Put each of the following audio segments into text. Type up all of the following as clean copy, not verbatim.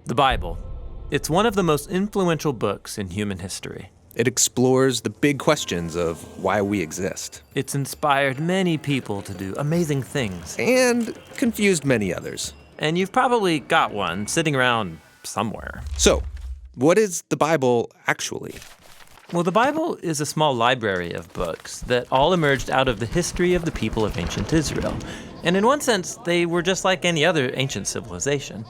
The Bible. It's one of the most influential books in human history. It explores the big questions of why we exist. It's inspired many people to do amazing things. And confused many others. And you've probably got one sitting around somewhere. So, what is the Bible actually? Well, the Bible is a small library of books that all emerged out of the history of the people of ancient Israel. And in one sense, they were just like any other ancient civilization.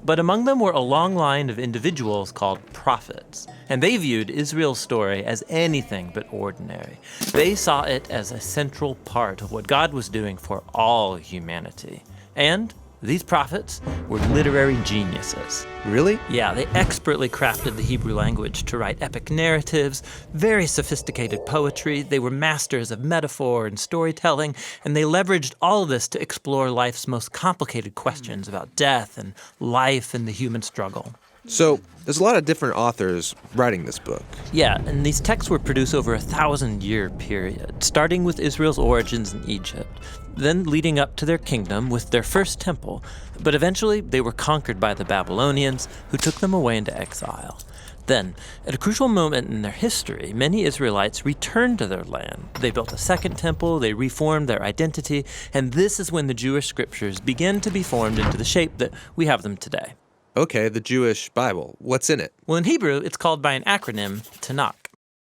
But among them were a long line of individuals called prophets. And they viewed Israel's story as anything but ordinary. They saw it as a central part of what God was doing for all humanity. And these prophets were literary geniuses. Really? Yeah, they expertly crafted the Hebrew language to write epic narratives, very sophisticated poetry. They were masters of metaphor and storytelling, and they leveraged all of this to explore life's most complicated questions about death and life and the human struggle. So, there's a lot of different authors writing this book. Yeah, and these texts were produced over a 1,000-year period, starting with Israel's origins in Egypt, then leading up to their kingdom with their first temple. But eventually, they were conquered by the Babylonians, who took them away into exile. Then, at a crucial moment in their history, many Israelites returned to their land. They built a second temple, they reformed their identity, and this is when the Jewish scriptures began to be formed into the shape that we have them today. Okay, the Jewish Bible. What's in it? Well, in Hebrew, it's called by an acronym, Tanakh.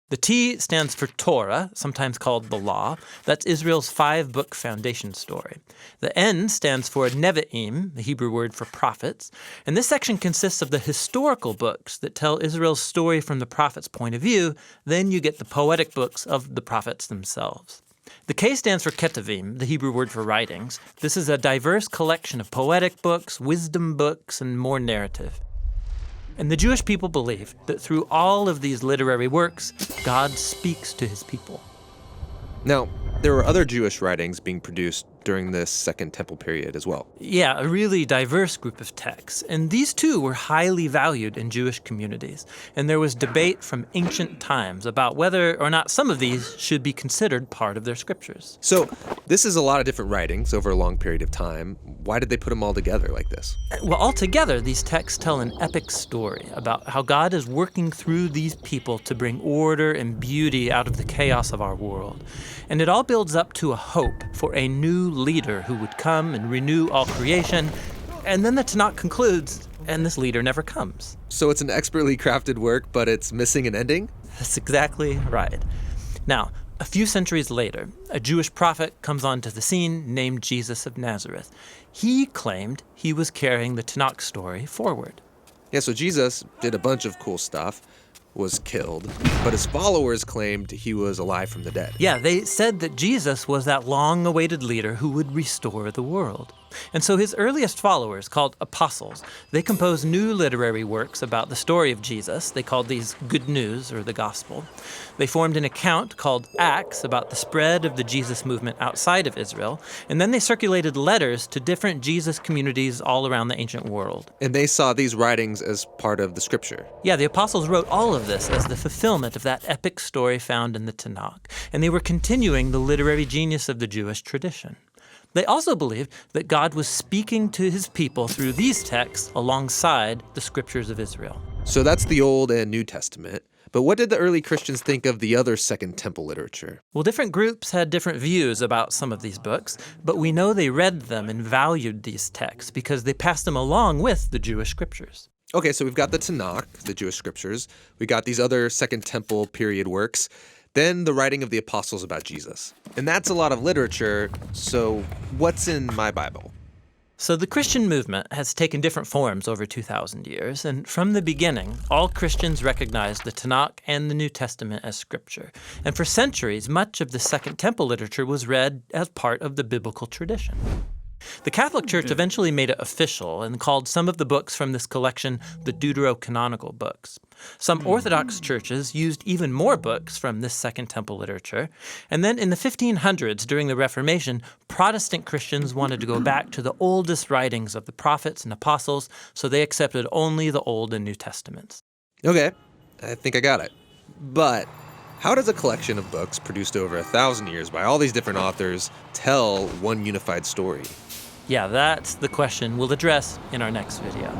The T stands for Torah, sometimes called the Law. That's Israel's 5-book foundation story. The N stands for Nevi'im, the Hebrew word for prophets. And this section consists of the historical books that tell Israel's story from the prophet's point of view. Then you get the poetic books of the prophets themselves. The K stands for Ketuvim, the Hebrew word for writings. This is a diverse collection of poetic books, wisdom books, and more narrative. And the Jewish people believe that through all of these literary works, God speaks to his people. Now, there were other Jewish writings being produced during this Second Temple period as well. Yeah, a really diverse group of texts. And these too were highly valued in Jewish communities. And there was debate from ancient times about whether or not some of these should be considered part of their scriptures. So, this is a lot of different writings over a long period of time. Why did they put them all together like this? Well, altogether, these texts tell an epic story about how God is working through these people to bring order and beauty out of the chaos of our world. And it all builds up to a hope for a new leader who would come and renew all creation. And then the Tanakh concludes, and this leader never comes. So it's an expertly crafted work, but it's missing an ending? That's exactly right. Now, a few centuries later, a Jewish prophet comes onto the scene named Jesus of Nazareth. He claimed he was carrying the Tanakh story forward. Yeah, so Jesus did a bunch of cool stuff, was killed, but his followers claimed he was alive from the dead. Yeah, they said that Jesus was that long-awaited leader who would restore the world. And so his earliest followers, called apostles, they composed new literary works about the story of Jesus. They called these Good News, or the Gospel. They formed an account called Acts about the spread of the Jesus movement outside of Israel. And then they circulated letters to different Jesus communities all around the ancient world. And they saw these writings as part of the scripture. Yeah, the apostles wrote all of this as the fulfillment of that epic story found in the Tanakh. And they were continuing the literary genius of the Jewish tradition. They also believed that God was speaking to his people through these texts alongside the scriptures of Israel. So that's the Old and New Testament. But what did the early Christians think of the other Second Temple literature? Well, different groups had different views about some of these books, but we know they read them and valued these texts because they passed them along with the Jewish scriptures. Okay, so we've got the Tanakh, the Jewish scriptures. We got these other Second Temple period works. Then the writing of the apostles about Jesus. And that's a lot of literature, so what's in my Bible? So the Christian movement has taken different forms over 2,000 years, and from the beginning, all Christians recognized the Tanakh and the New Testament as scripture. And for centuries, much of the Second Temple literature was read as part of the biblical tradition. The Catholic Church eventually made it official and called some of the books from this collection the deuterocanonical books. Some Orthodox churches used even more books from this Second Temple literature. And then in the 1500s, during the Reformation, Protestant Christians wanted to go back to the oldest writings of the prophets and apostles, so they accepted only the Old and New Testaments. Okay, I think I got it. But how does a collection of books produced over 1,000 years by all these different authors tell one unified story? Yeah, that's the question we'll address in our next video.